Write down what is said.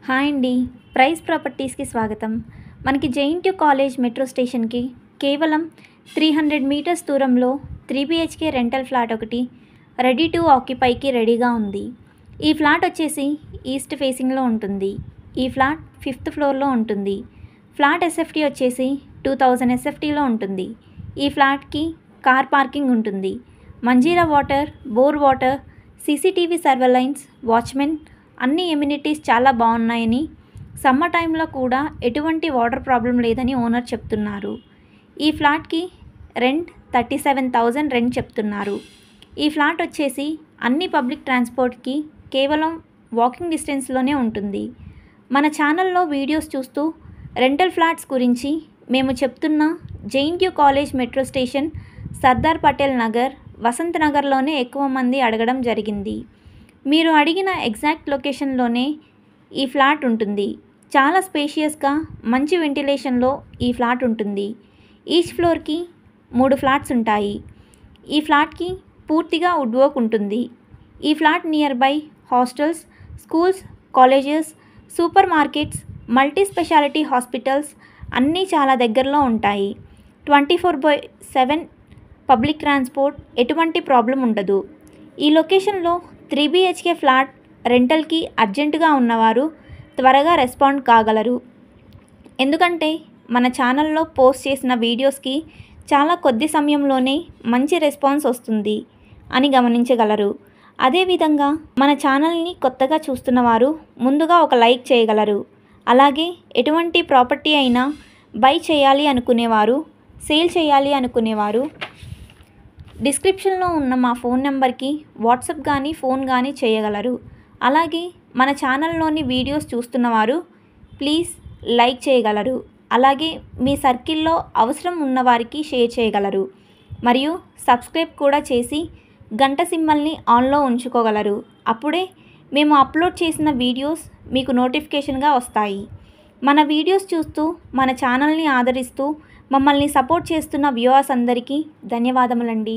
Hi అండి. Praise ప్రాపర్టీస్కి స్వాగతం. మనకి జేఎన్‌టీయూ కాలేజ్ మెట్రో స్టేషన్కి కేవలం 300 మీటర్స్ దూరంలో 3 BHK రెంటల్ ఫ్లాట్ ఒకటి రెడీ టు ఆక్యుపైకి రెడీగా ఉంది. ఈ ఫ్లాట్ వచ్చేసి ఈస్ట్ ఫేసింగ్లో ఉంటుంది. ఈ ఫ్లాట్ 5th ఫ్లోర్లో ఉంటుంది. ఫ్లాట్ ఎస్ఎఫ్టీ వచ్చేసి 2000 ఎస్ఎఫ్టీలో ఉంటుంది. ఈ ఫ్లాట్కి కార్ పార్కింగ్ ఉంటుంది. Manjira water, bore water, CCTV surveillance, watchman అన్ని ఎమ్యూనిటీస్ చాలా బాగున్నాయని, సమ్మర్ టైంలో కూడా ఎటువంటి వాటర్ ప్రాబ్లం లేదని ఓనర్ చెప్తున్నారు. ఈ ఫ్లాట్కి రెంట్ 37,000 రెంట్ చెప్తున్నారు. ఈ ఫ్లాట్ వచ్చేసి అన్ని పబ్లిక్ ట్రాన్స్పోర్ట్కి కేవలం వాకింగ్ డిస్టెన్స్లోనే ఉంటుంది. మన ఛానల్లో వీడియోస్ చూస్తూ రెంటల్ ఫ్లాట్స్ గురించి మేము చెప్తున్న JNTU college metro station, Sardar Patel Nagar, Vasant నగర్లోనే ఎక్కువ మంది అడగడం జరిగింది. మీరు అడిగిన ఎగ్జాక్ట్ లొకేషన్లోనే ఈ ఫ్లాట్ ఉంటుంది. చాలా స్పేషియస్గా మంచి వెంటిలేషన్లో ఈ ఫ్లాట్ ఉంటుంది. ఈచ్ ఫ్లోర్కి 3 ఫ్లాట్స్ ఉంటాయి. ఈ ఫ్లాట్కి పూర్తిగా వుడ్ వర్క్ ఉంటుంది. ఈ flat near by hostels, schools, colleges, super markets, multi speciality hospitals అన్నీ చాలా దగ్గరలో ఉంటాయి. 24/7 పబ్లిక్ ట్రాన్స్పోర్ట్, ఎటువంటి ప్రాబ్లం ఉండదు. ఈ లొకేషన్లో 3 BHK ఫ్లాట్ రెంటల్కి అర్జెంటుగా ఉన్నవారు త్వరగా రెస్పాండ్ కాగలరు. ఎందుకంటే మన ఛానల్లో పోస్ట్ చేసిన వీడియోస్కి చాలా కొద్ది సమయంలోనే మంచి రెస్పాన్స్ వస్తుంది అని గమనించగలరు. అదేవిధంగా మన ఛానల్ని కొత్తగా చూస్తున్నవారు ముందుగా ఒక లైక్ చేయగలరు. అలాగే ఎటువంటి ప్రాపర్టీ అయినా బై చేయాలి అనుకునేవారు, సేల్ చేయాలి అనుకునేవారు డిస్క్రిప్షన్లో ఉన్న మా ఫోన్ నెంబర్కి వాట్సాప్ కానీ ఫోన్ కానీ చేయగలరు. అలాగే మన ఛానల్లోని వీడియోస్ చూస్తున్నవారు ప్లీజ్ లైక్ చేయగలరు. అలాగే మీ సర్కిల్లో అవసరం ఉన్నవారికి షేర్ చేయగలరు. మరియు సబ్స్క్రైబ్ కూడా చేసి గంట సింబల్ని ఆన్లో ఉంచుకోగలరు. అప్పుడే మేము అప్లోడ్ చేసిన వీడియోస్ మీకు నోటిఫికేషన్గా వస్తాయి. మన వీడియోస్ చూస్తూ మన ఛానల్ని ఆదరిస్తూ మమ్మల్ని సపోర్ట్ చేస్తున్న వ్యూవర్స్ అందరికీ ధన్యవాదములండి.